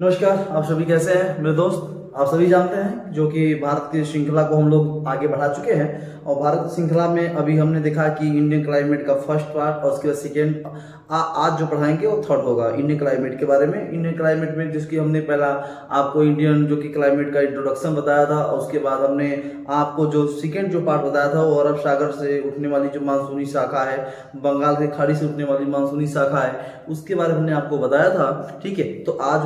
नमस्कार। आप सभी कैसे हैं मेरे दोस्त। आप सभी जानते हैं जो कि भारत की श्रृंखला को हम लोग आगे बढ़ा चुके हैं और भारत की श्रृंखला में अभी हमने देखा कि इंडियन क्लाइमेट का फर्स्ट पार्ट और उसके बाद सेकेंड आज जो पढ़ाएंगे वो थर्ड होगा इंडियन क्लाइमेट के बारे में। इंडियन क्लाइमेट में जिसकी हमने पहला आपको इंडियन जो कि क्लाइमेट का इंट्रोडक्शन बताया था और उसके बाद हमने आपको जो सेकेंड जो पार्ट बताया था वो अरब सागर से उठने वाली जो मानसूनी शाखा है, बंगाल की खाड़ी से उठने वाली मानसूनी शाखा है, उसके बारे में हमने आपको बताया था। ठीक है, तो आज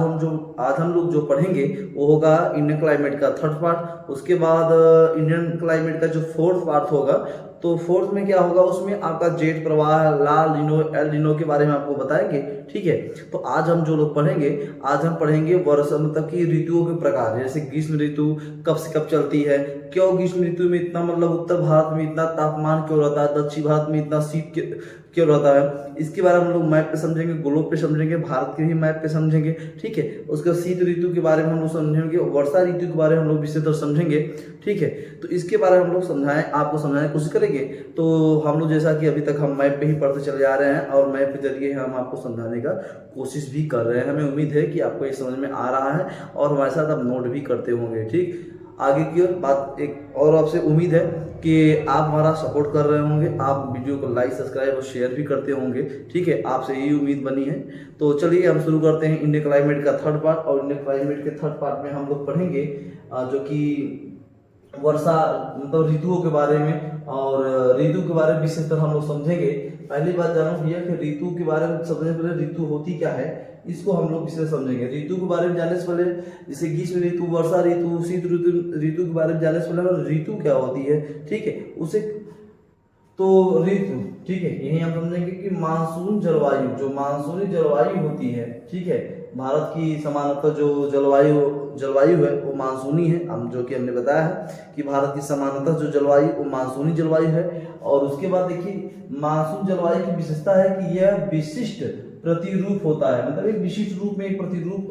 हम लोग जो पढ़ेंगे वो होगा इंडियन क्लाइमेट का थर्ड पार्ट। उसके बाद इंडियन क्लाइमेट का जो फोर्थ पार्ट होगा, तो फोर्थ में क्या होगा, उसमें आपका जेट प्रवाह, ला लीनो, एल लीनो के बारे में आपको बताएंगे। ठीक है, तो आज हम जो लोग पढ़ेंगे, आज हम पढ़ेंगे वर्ष मतलब कि ऋतुओं के प्रकार, जैसे ग्रीष्म ऋतु कब से कब चलती है, क्यों ग्रीष्म ऋतु में इतना मतलब उत्तर भारत में इतना तापमान क्यों रहता है, दक्षिण भारत में इतना शीत क्यों रहता है, इसके बारे में हम लोग मैप पे समझेंगे, ग्लोब पे समझेंगे, भारत के भी मैप पे समझेंगे। ठीक है, उसके शीत ऋतु के बारे में हम लोग समझेंगे, वर्षा ऋतु के बारे में हम लोग विशेषतर समझेंगे। ठीक है, तो इसके बारे में हम लोग आपको समझाने की कोशिश करेंगे। तो हम लोग जैसा कि अभी तक हम मैप पे ही पढ़ते चले जा रहे हैं और मैप के जरिए हम आपको समझाने का कोशिश भी कर रहे हैं। हमें उम्मीद है कि आपको ये समझ में आ रहा है और हमारे साथ आप नोट भी करते होंगे। ठीक, आगे की ओर बात एक और आपसे उम्मीद है कि आप हमारा सपोर्ट कर रहे होंगे, आप वीडियो को लाइक, सब्सक्राइब और शेयर भी करते होंगे। ठीक है, आपसे यही उम्मीद बनी है। तो चलिए हम शुरू करते हैं इंडियन क्लाइमेट का थर्ड पार्ट। और इंडियन क्लाइमेट के थर्ड पार्ट में हम लोग पढ़ेंगे जो कि वर्षा मतलब ऋतुओं के बारे में, और ऋतु के बारे में विशेषकर हम लोग समझेंगे। पहली बात जानो भैया कि ऋतु के बारे में समझने से पहले ऋतु होती क्या है, इसको हम लोग विशेष समझेंगे। ऋतु के बारे में जानने से पहले, जैसे ग्रीष्म ऋतु, वर्षा ऋतु, शीत ऋतु के बारे में जानने से पहले ऋतु क्या होती है, ठीक है, उसे तो ऋतु, ठीक है, यही हम समझेंगे कि मानसून जलवायु, जो मानसूनी जलवायु होती है, ठीक है, भारत की सामान्यतः जो जलवायु है वो मानसूनी है। हम जो कि हमने बताया है कि भारत की सामान्यतः जो जलवायु वो मानसूनी जलवायु है। और उसके बाद देखिए मानसून जलवायु की विशेषता है कि यह विशिष्ट प्रतिरूप होता है, मतलब एक विशिष्ट रूप में एक प्रतिरूप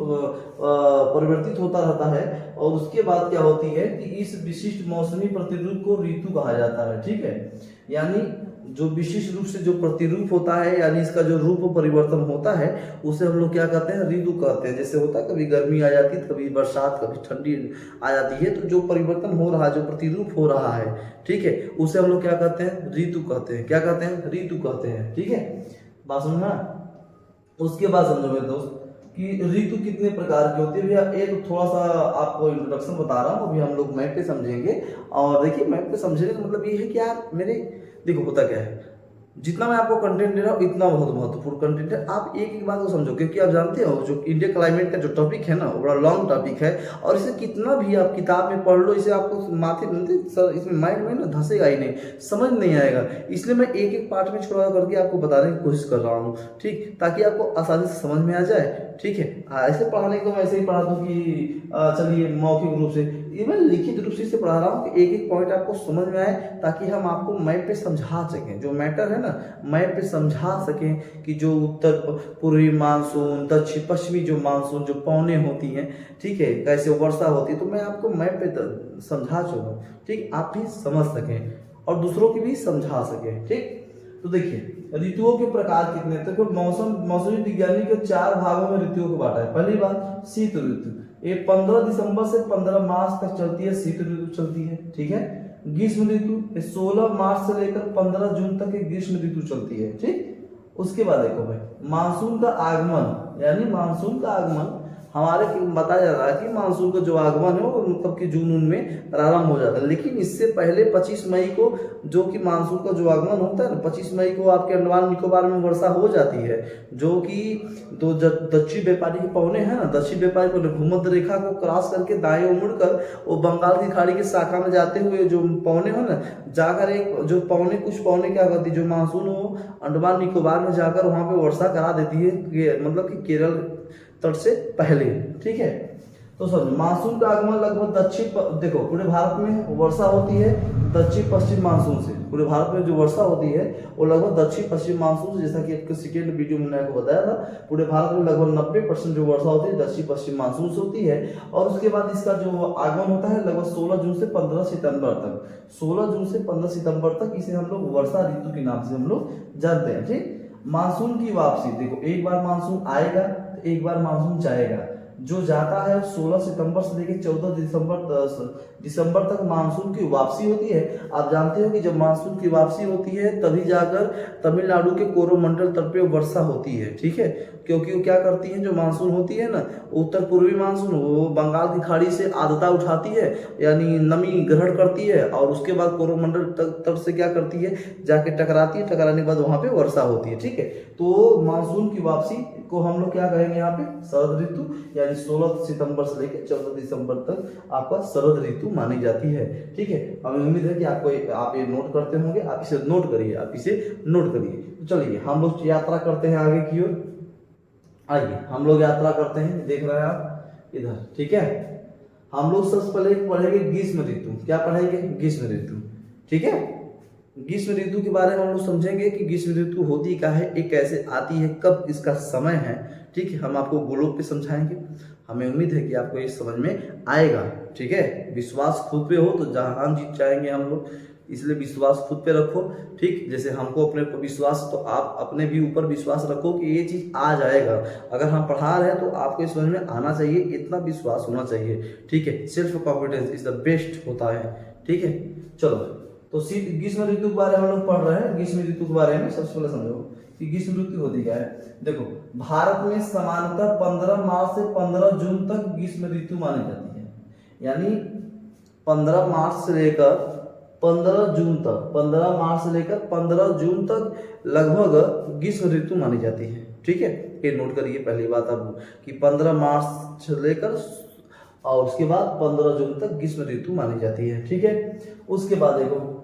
परिवर्तित होता रहता है। और उसके बाद क्या होती है कि इस विशिष्ट मौसमी प्रतिरूप को ऋतु कहा जाता है। ठीक है, यानी जो विशिष्ट रूप से जो प्रतिरूप होता है, यानी इसका जो रूप परिवर्तन होता है, उसे हम लोग क्या कहते हैं, ऋतु कहते हैं। जैसे होता है कभी गर्मी आ जाती है, कभी बरसात, कभी ठंडी आ जाती है, तो जो परिवर्तन हो रहा है, जो प्रतिरूप हो रहा है, ठीक है, उसे हम लोग क्या कहते हैं, ऋतु कहते हैं। क्या कहते हैं, ऋतु कहते हैं। ठीक है, बात समझना। उसके बाद समझो मेरे दोस्त कि ऋतु कितने प्रकार की होती है। भैया एक थोड़ा सा आपको इंट्रोडक्शन बता रहा हूँ, अभी हम लोग मैप पे समझेंगे। और देखिए मैप पे समझने का मतलब ये है कि यार मेरे देखो होता क्या है, जितना मैं आपको कंटेंट दे रहा हूँ इतना बहुत महत्वपूर्ण कंटेंट है। आप एक एक बात को समझो, क्योंकि आप जानते हो जो इंडिया क्लाइमेट का जो टॉपिक है ना वो बड़ा लॉन्ग टॉपिक है। और इसे कितना भी आप किताब में पढ़ लो, इसे आपको माथे सर इसमें माइंड में ना धंसेगा ही नहीं, समझ नहीं आएगा। इसलिए मैं एक एक पार्ट में छोड़ा करके आपको बताने की कोशिश कर रहा हूँ, ठीक, ताकि आपको आसानी से समझ में आ जाए। ठीक है, ऐसे पढ़ाने को मैं ऐसे ही पढ़ा दूँ कि चलिए मौखिक रूप से, इवन लिखित रूप से इसे पढ़ा रहा हूँ कि एक एक पॉइंट आपको समझ में आए, ताकि हम आपको मैप पे समझा सकें। जो मैटर है ना, मैप पे समझा सकें कि जो उत्तर पूर्वी मानसून, दक्षिण पश्चिमी जो मानसून जो पौने होती हैं, ठीक है, कैसे वर्षा होती है, तो मैं आपको मैप पे समझा चुका। ठीक, आप भी समझ सकें और दूसरों की भी समझा सकें। ठीक, तो देखिए ऋतुओं के प्रकार कितने, तो मौसमी विज्ञानी के 4 भागों में ऋतुओं को बांटा है। पहली बात शीत ऋतु, ये 15 दिसंबर से 15 मार्च तक चलती है, शीत ऋतु चलती है। ठीक है, ग्रीष्म ऋतु 16 मार्च से लेकर 15 जून तक एक ग्रीष्म ऋतु चलती है। ठीक, उसके बाद देखो भाई मानसून का आगमन, यानी मानसून का आगमन हमारे बताया जा रहा है कि मानसून का जो आगमन है वो मतलब कि जून में प्रारंभ हो जाता है। लेकिन इससे पहले 25 मई को जो कि मानसून का जो आगमन होता है ना, 25 मई को आपके अंडमान निकोबार में वर्षा हो जाती है, जो कि दो दक्षिण व्यापारी के पौने हैं ना, दक्षिण व्यापारी को भूमध्य रेखा को क्रॉस करके दाएं ओर मुड़कर वो बंगाल की खाड़ी की शाखा में जाते हुए जो पौने हो ना, जाकर एक जो कुछ पौने क्या करती है, जो मानसून हो अंडमान निकोबार में जाकर वहां पे वर्षा करा देती है, मतलब कि केरल तट से पहले। ठीक है, तो समझो मानसून का आगमन लगभग देखो पूरे भारत में वर्षा होती है दक्षिण पश्चिम मानसून से। पूरे भारत में जो वर्षा होती है वो लगभग दक्षिण पश्चिम मानसून से, जैसा कि आपके सेकेंड वीडियो में आपको बताया था, पूरे भारत में लगभग 90% जो वर्षा होती है दक्षिण पश्चिम मानसून से होती है। और उसके बाद इसका जो आगमन होता है लगभग 16 जून से 15 सितंबर तक। 16 जून से 15 सितंबर तक इसे हम लोग वर्षा ऋतु के नाम से हम लोग जानते हैं। ठीक, मानसून की वापसी, देखो एक बार मानसून आएगा, एक बार मानसून जाएगा। जो जाता है 16 सितंबर से लेकर 14 दिसंबर तक मानसून की वापसी होती है। आप जानते हो कि जब मानसून की वापसी होती है तभी जाकर तमिलनाडु के कोरोमंडल तट पे वर्षा होती है, ठीक है। क्योंकि वो क्या करती है, जो मानसून होती है ना, उत्तर पूर्वी मानसून, वो बंगाल की खाड़ी से आर्द्रता उठाती है, यानी नमी ग्रहण करती है, और उसके बाद कोरोमंडल तट से क्या करती है, जाके टकराती है, टकराने के बाद वहां पे वर्षा होती है, ठीक है। तो मानसून की वापसी को हम लोग क्या कहेंगे यहाँ पे, शरद ऋतु, यानी 16 सितंबर से लेकर 14 दिसंबर तक आपका शरद ऋतु मानी जाती है, ठीक है। हमें उम्मीद है कि आप ये नोट करते होंगे, आप इसे नोट करिए, आप इसे नोट करिए। तो चलिए हम लोग यात्रा करते हैं आगे की ओर। आइए हम लोग यात्रा करते हैं, देख रहे हैं आप इधर, ठीक है। हम लोग सबसे पहले पढ़ेंगे ग्रीष्म ऋतु। क्या पढ़ेंगे, ग्रीष्म ऋतु, ठीक है। ग्रीष्म ऋतु के बारे में हम लोग समझेंगे कि ग्रीष्म ऋतु होती क्या है, ये कैसे आती है, कब इसका समय है, ठीक है। हम आपको गोलों पे समझाएंगे। हमें उम्मीद है कि आपको ये समझ में आएगा, ठीक है। विश्वास खुद पे हो तो जहां जीत जाएंगे हम लोग, इसलिए विश्वास खुद पे रखो, ठीक। जैसे हमको अपने पर विश्वास, तो आप अपने भी ऊपर विश्वास रखो कि ये चीज आ जाएगा। अगर हम पढ़ा रहे हैं तो आपको समझ में आना चाहिए, इतना विश्वास होना चाहिए, ठीक है। Self confidence is the best होता है, ठीक है। चलो, तो ग्रीष्म ऋतु के बारे में हम लोग पढ़ रहे हैं। ग्रीष्म ऋतु के बारे में सबसे पहले समझो कि ग्रीष्म ऋतु होती क्या है। देखो, भारत में सामान्यतः 15 मार्च से 15 जून तक ग्रीष्म ऋतु मानी जाती है, यानी 15 मार्च से लेकर 15 जून तक, 15 मार्च से लेकर 15 जून तक लगभग ग्रीष्म ऋतु मानी जाती है, ठीक है। ये नोट करिए पहली बात अब, कि 15 मार्च से लेकर और उसके बाद 15 जून तक ग्रीष्म ऋतु मानी जाती है, ठीक है। उसके बाद देखो,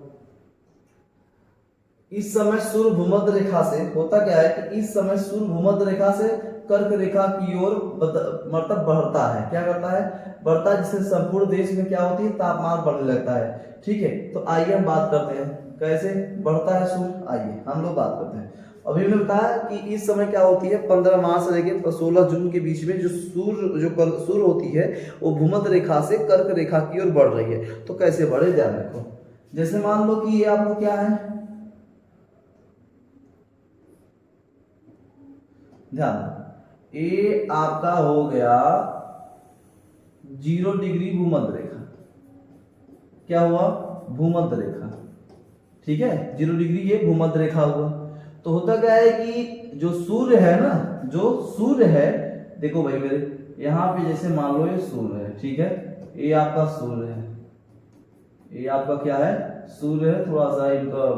इस समय सूर्य भूमध्य रेखा से, होता क्या है कि इस समय सूर्य भूमध्य रेखा से कर्क रेखा की ओर मतलब बढ़ता है। क्या करता है, बढ़ता है, जिससे संपूर्ण देश में क्या होती है, तापमान बढ़ने लगता है, ठीक है। तो आइए हम बात करते हैं कैसे बढ़ता है सूर्य, आइए हम लोग बात करते हैं। अभी मैंने बताया कि इस समय क्या होती है, 15 मार्च से लेकर 16 जून के बीच में जो सूर्य होती है वो भूमध्य रेखा से कर्क रेखा की ओर बढ़ रही है। तो कैसे बढ़े, ध्यान रखो। जैसे मान लो कि ये आपको क्या है, ध्यान, ये आपका हो गया 0 डिग्री भूमध्य रेखा। क्या हुआ, भूमध्य रेखा, ठीक है। 0 डिग्री ये भूमध्य रेखा हुआ। तो होता क्या है कि जो सूर्य है ना, जो सूर्य है, देखो भाई मेरे यहाँ पे जैसे मान लो ये सूर्य है, ठीक है। ये आपका सूर्य है, ये आपका क्या है, सूर्य है। थोड़ा सा इनका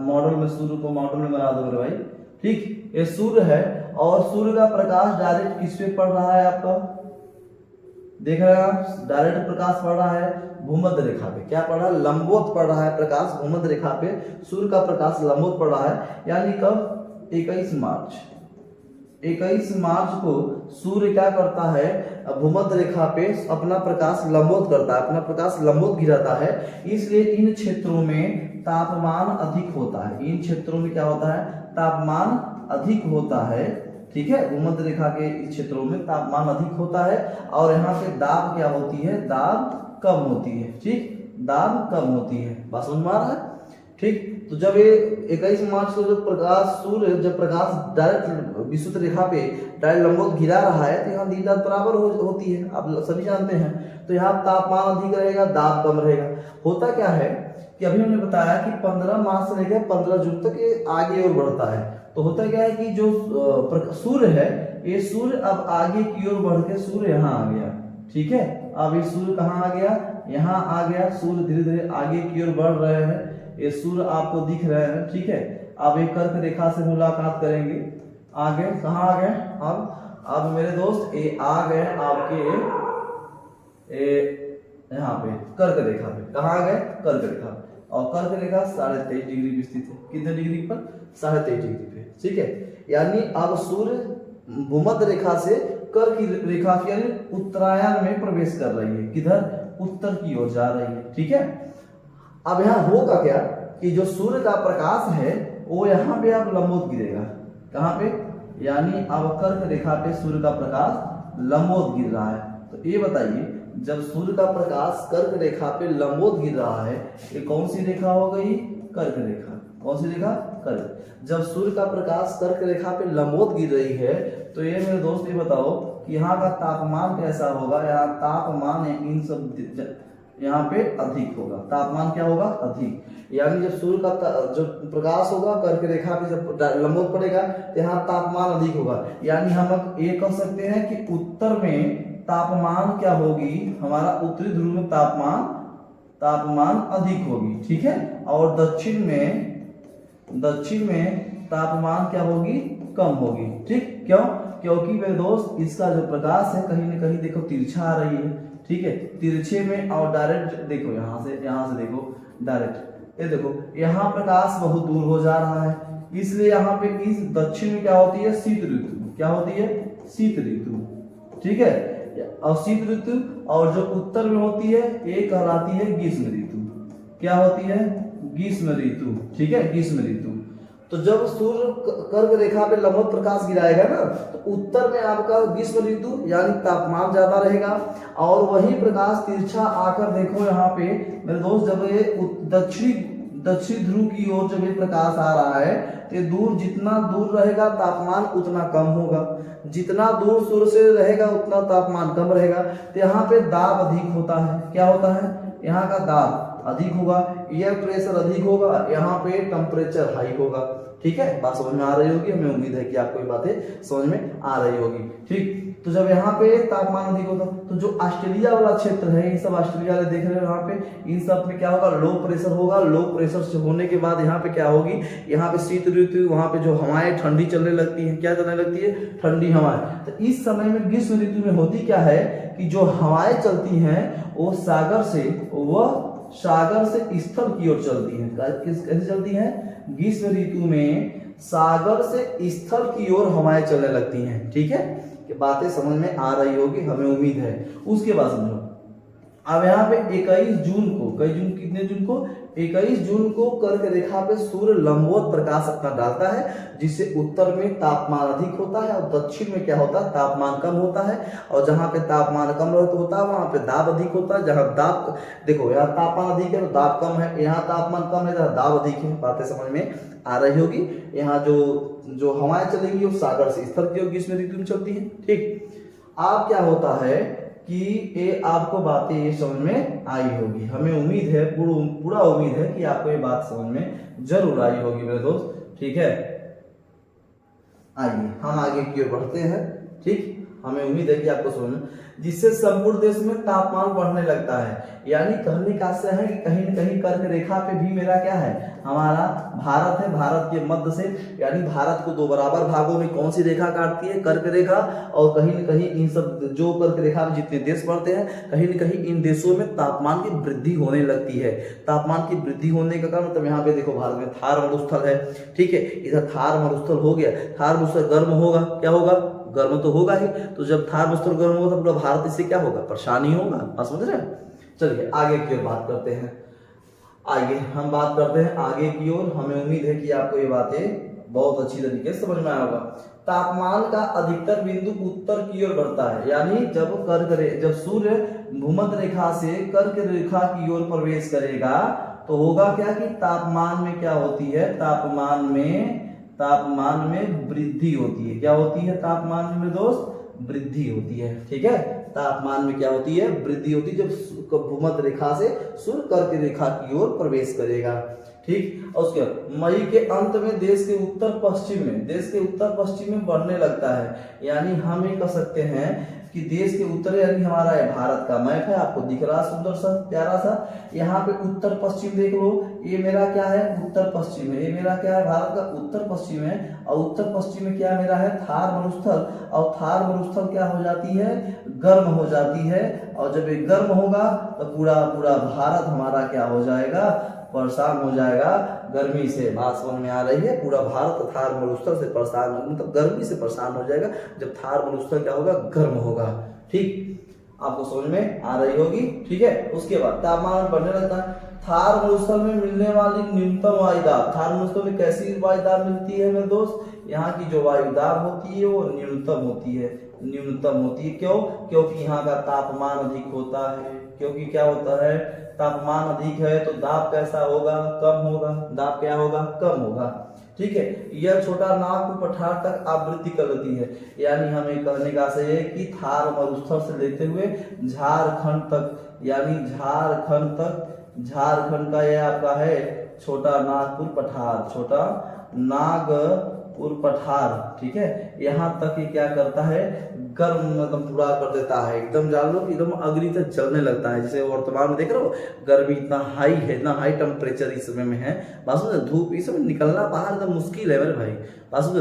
मॉडल में, सूर्य को मॉडल में बना दो मेरे भाई, ठीक। ये सूर्य है और सूर्य का प्रकाश डायरेक्ट किस पे पड़ रहा है, आपका देख रहे हैं आप, डायरेक्ट प्रकाश पड़ रहा है भूमध्य रेखा पे। क्या पड़ रहा है, लंबवत पड़ रहा है प्रकाश भूमध्य रेखा पे। सूर्य का प्रकाश लंबवत पड़ रहा है, यानी कब, 21 मार्च। 21 मार्च को सूर्य क्या करता है, भूमध्य रेखा पे अपना प्रकाश लंबवत करता है, अपना प्रकाश लंबवत गिराता है। इसलिए इन क्षेत्रों में तापमान अधिक होता है। इन क्षेत्रों में क्या होता है, तापमान अधिक होता है, ठीक है। भूमध्य रेखा के इस क्षेत्रों में तापमान अधिक होता है और यहाँ पे दाब क्या होती है, दाब कम होती है, ठीक, दाब कम होती है। बात समझ में आ रहा है, ठीक। तो जब ये 21 मार्च को जब प्रकाश, सूर्य जब प्रकाश डायरेक्ट विषुवत रेखा पे डायरेक्ट लंबवत गिरा रहा है, तो यहाँ दी दाब बराबर होती है, आप सभी जानते हैं। तो यहाँ तापमान अधिक रहेगा, दाब कम रहेगा। होता क्या है कि अभी हमने बताया कि 15 मार्च से लेकर 15 जून तक ये आगे और बढ़ता है। तो होता क्या है कि जो सूर्य है, ये सूर्य अब आगे की ओर बढ़ के सूर्य यहाँ आ गया, ठीक है। अब ये सूर्य कहाँ आ गया, यहाँ आ गया। सूर्य धीरे धीरे आगे की ओर बढ़ रहे हैं, ये सूर्य आपको दिख रहे हैं, ठीक है। अब एक कर्क रेखा से मुलाकात करेंगे, आगे कहाँ आ गए, अब मेरे दोस्त ये आ गए आपके यहाँ पे कर्क रेखा पे। कहाँ आ गए, कर्क रेखा। और कर्क रेखा 23.5 डिग्री पे स्थित है। कितने डिग्री पर, 23.5 डिग्री पे, ठीक है। यानी अब सूर्य भूमध्य रेखा से कर्क की रेखा की यानी उत्तरायण में प्रवेश कर रही है। किधर, उत्तर की ओर जा रही है, ठीक है। अब यहाँ होगा क्या कि जो सूर्य का प्रकाश है वो यहाँ पे अब लंबवत गिरेगा। कहाँ पे, यानी अब कर्क रेखा पे सूर्य का प्रकाश लंबवत गिर रहा है। तो ये बताइए, जब सूर्य का प्रकाश कर्क रेखा पे लंबवत गिर रहा है, ये कौन सी रेखा हो गई, कर्क रेखा। कौन सी रेखा, कर्क। जब सूर्य का प्रकाश कर्क रेखा पे लंबवत गिर रही है, तो ये मेरे दोस्त ये बताओ कि यहाँ का तापमान कैसा होगा, यहाँ तापमान इन सब यहाँ पे अधिक होगा, तापमान क्या होगा, अधिक। यानी जब सूर्य का जो प्रकाश होगा कर्क रेखा पे जब लंबवत पड़ेगा तो यहाँ तापमान अधिक होगा। यानी हम ये कह सकते हैं कि उत्तर में तापमान क्या होगी, हमारा उत्तरी ध्रुव में तापमान अधिक होगी, ठीक है। और दक्षिण में तापमान क्या होगी, कम होगी, ठीक। क्यों? क्योंकि मेरे दोस्त इसका जो प्रकाश है कहीं ना कहीं देखो तिरछा आ रही है, ठीक है। तिरछे में और डायरेक्ट देखो, यहाँ से देखो डायरेक्ट, ये देखो यहाँ प्रकाश बहुत दूर हो जा रहा है, इसलिए यहाँ पे इस दक्षिण में क्या होती है, शीत ऋतु। क्या होती है, शीत ऋतु, ठीक है। और शीत ऋतु और जो उत्तर में होती है ये कहलाती है ग्रीष्म ऋतु। क्या होती है, ग्रीष्म ऋतु, ठीक है, ग्रीष्म ऋतु। तो जब सूर्य कर्क रेखा पे लंबवत प्रकाश गिराएगा ना तो उत्तर में आपका ग्रीष्म ऋतु यानी तापमान ज्यादा रहेगा, और वही प्रकाश तिरछा आकर देखो यहाँ पे मेरे दोस्त, जब ये दक्षिणी ध्रुव की ओर जब ये प्रकाश आ रहा है तो दूर, जितना दूर रहेगा तापमान उतना कम होगा, जितना दूर सूर्य से रहेगा उतना तापमान कम रहेगा। तो यहाँ पे दाब अधिक होता है। क्या होता है, यहाँ का दाब अधिक होगा, एयर प्रेशर अधिक होगा, यहाँ पे टेम्परेचर हाई होगा, ठीक है। बात समझ में आ रही होगी, हमें उम्मीद है कि आपको ये बातें समझ में आ रही होगी, ठीक। तो जब यहाँ पे तापमान अधिक होगा तो जो ऑस्ट्रेलिया वाला क्षेत्र है, ये सब ऑस्ट्रेलिया वाले देख रहे हो यहाँ पे, इन सब में क्या होगा, लो प्रेशर होगा। लो प्रेशर से होने के बाद यहाँ पे क्या होगी, यहाँ पे शीत ऋतु, वहाँ पे जो हवाएं ठंडी चलने लगती है, क्या चलने लगती है, ठंडी हवाएं। तो इस समय में ग्रीष्म ऋतु में होती क्या है कि जो हवाएं चलती हैं वो सागर से स्थल की ओर चलती हैं। कैसे चलती हैं, ग्रीष्म ऋतु में सागर से स्थल की ओर हवाएं चलने लगती हैं, ठीक है। कि बातें समझ में आ रही होगी, हमें उम्मीद है। उसके बाद समझो, अब यहाँ पे 21 जून को, कितने जून को, 21 जून को कर्क रेखा पे सूर्य लंबवत प्रकाश अपना डालता है, जिससे उत्तर में तापमान अधिक होता है और दक्षिण में क्या होता है, तापमान कम होता है। और जहाँ पे तापमान कम होता है वहां पे दाब अधिक होता है। जहाँ दाब देखो, यहाँ तापमान अधिक है तो दाब कम है, यहाँ तापमान कम है तो दाब अधिक है। बातें समझ में आ रही होगी। यहाँ जो हवाएं चलेंगी वो सागर से स्थल की ओर ग्रीष्म ऋतु में चलती है, ठीक। अब क्या होता है कि ये आपको बातें ये समझ में आई होगी, हमें उम्मीद है, पूरा उम्मीद है कि आपको ये बात समझ में जरूर आई होगी मेरे दोस्त, ठीक है। आइए हम आगे की ओर बढ़ते हैं, ठीक। हमें उम्मीद है कि आपको समझ में, जिससे संपूर्ण देश में तापमान बढ़ने लगता है। यानी कहने का आशय है कि कहीं न कहीं कर्क रेखा पे भी मेरा क्या है, हमारा भारत है, भारत के मध्य से, यानी भारत को दो बराबर भागों में कौन सी रेखा काटती है, कर्क रेखा। और कहीं न कहीं इन सब जो कर्क रेखा में जितने देश पड़ते हैं, कहीं न कहीं इन देशों में तापमान की वृद्धि होने लगती है। तापमान की वृद्धि होने का कारण मतलब यहाँ पे देखो, भारत में थार मरुस्थल है, ठीक है। इधर थार मरुस्थल हो गया, थार मरुस्थल गर्म होगा, क्या होगा, गर्म तो होगा ही। तो जब थार मरुस्थल गर्म होगा तो पूरा भारत इससे क्या होगा, परेशानी होगा। आप समझ रहे हैं। चलिए आगे की ओर बात करते हैं। आगे हम बात करते हैं आगे की ओर। हमें उम्मीद है कि आपको ये बातें बहुत अच्छी तरीके से समझ में आया होगा। तापमान का अधिकतर बिंदु उत्तर की ओर बढ़ता है। यानी जब सूर्य भूमध्य रेखा से कर्क रेखा की ओर प्रवेश करेगा तो होगा क्या कि तापमान में क्या होती है, तापमान में वृद्धि होती है। क्या होती है, तापमान में दोस्त वृद्धि होती है, ठीक है। तापमान में क्या होती है, वृद्धि होती है जब भूमध्य रेखा से सूर्य कर्क रेखा की ओर प्रवेश करेगा, ठीक। और उसके मई के अंत में देश के उत्तर पश्चिम में बढ़ने लगता है। यानी हम ये कह सकते हैं कि देश के उत्तर, यानी हमारा भारत का मैप है, आपको दिख रहा सुंदर सा प्यारा सा। यहाँ पे उत्तर पश्चिम देख लो, ये मेरा क्या है, उत्तर पश्चिम है। ये मेरा क्या है, भारत का उत्तर पश्चिम है। और उत्तर पश्चिम में क्या मेरा है, थार मरुस्थल। और थार मरुस्थल क्या हो जाती है, गर्म हो जाती है। और जब ये गर्म होगा तो पूरा भारत हमारा क्या हो जाएगा, परेशान हो जाएगा गर्मी से। बात समझ में आ रही है। पूरा भारत थार मरुस्थल से परेशान, मतलब गर्मी से परेशान हो जाएगा जब थार मरुस्थल क्या होगा, गर्म होगा, ठीक। आपको समझ में आ रही होगी, ठीक है। उसके बाद तापमान बढ़ने लगता है। थार मरुस्थल में मिलने वाली न्यूनतम वायुदाब, थार मरुस्थल में कैसी वायुदाब मिलती है मेरे दोस्त, यहाँ की जो वायुदाब होती है वो न्यूनतम होती है। क्यों, क्योंकि यहाँ का तापमान अधिक होता है। क्योंकि क्या होता है, तापमान अधिक है तो दाब कैसा होगा, कम होगा। दाब क्या होगा, कम होगा। ठीक है। यह छोटा नागपुर पठार तक आवृत्ति कर लेती है। यानी हमें कहने का आशय है कि थार मरुस्थल से लेते हुए झारखंड तक, यानी झारखंड का यह आपका है छोटा नागपुर पठार, छोटा नागपुर पठार, ठीक है। यहाँ तक ये क्या करता है, गर्म एकदम पूरा कर देता है, एकदम जान लो एकदम अग्नि तक जलने लगता है। जैसे वर्तमान में देख रहे हो गर्मी इतना हाई है, इतना हाई टेम्परेचर इस समय में है, बात धूप इस समय निकलना बाहर एकदम मुश्किल है मेरे भाई। बात सुन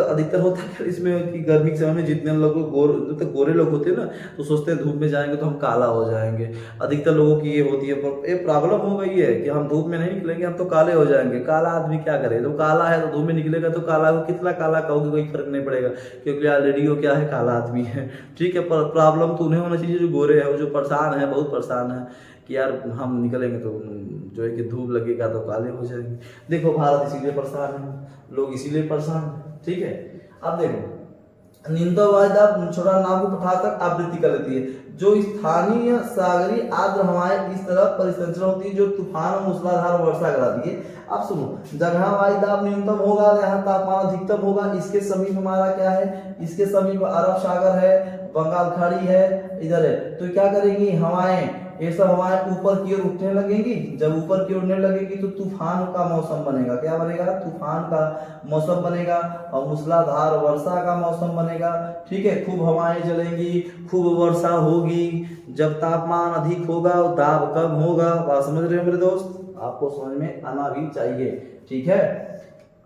अधिकतर होता है इसमें कि गर्मी के समय में जितने लोग गोरे लोग होते हैं ना तो सोचते हैं धूप में जाएंगे तो हम काला हो जाएंगे। अधिकतर लोगों की ये होती है, पर ये प्रॉब्लम हो गई है कि हम धूप में नहीं निकलेंगे, हम तो काले हो जाएंगे। काला आदमी क्या करे, जब काला है तो धूप में निकलेगा तो काला को कितना काला कहोगे कोई फर्क नहीं पड़ेगा, क्योंकि ऑलरेडी वो क्या है, काला आदमी है, ठीक है। पर प्रॉब्लम तो उन्हें होना चाहिए जो गोरे है, वो जो परेशान है, बहुत परेशान है कि यार हम निकलेंगे तो जो है कि धूप लगेगा तो काले हो जाएंगे। देखो भारत इसीलिए परेशान है, लोग इसीलिए परेशान है, ठीक है। अब देखो न्यूनतम वायुदाब छोटा नागपुर पठार तक आवृत्ति कर लेती है। जो स्थानीय सागरीय आर्द्र हवाएं इस तरह परिसंचरण होती है जो तूफान और मूसलाधार वर्षा कराती है। अब सुनो, जगह वायुदाब न्यूनतम होगा, यहाँ तापमान अधिकतम होगा, इसके समीप हमारा क्या है, इसके समीप अरब सागर है, बंगाल खाड़ी है, इधर है, तो क्या करेंगी हवाएं, ये सब हवाएं ऊपर की ओर उठने लगेंगी। जब ऊपर की ओर उठने लगेगी तो तूफान का मौसम बनेगा। क्या बनेगा, तूफान का मौसम बनेगा और मूसलाधार वर्षा का मौसम बनेगा, ठीक है। खूब हवाएं चलेंगी, खूब वर्षा होगी। जब तापमान अधिक होगा दाब कम होगा। बात समझ रहे हो मेरे दोस्त, आपको समझ में आना भी चाहिए, ठीक है।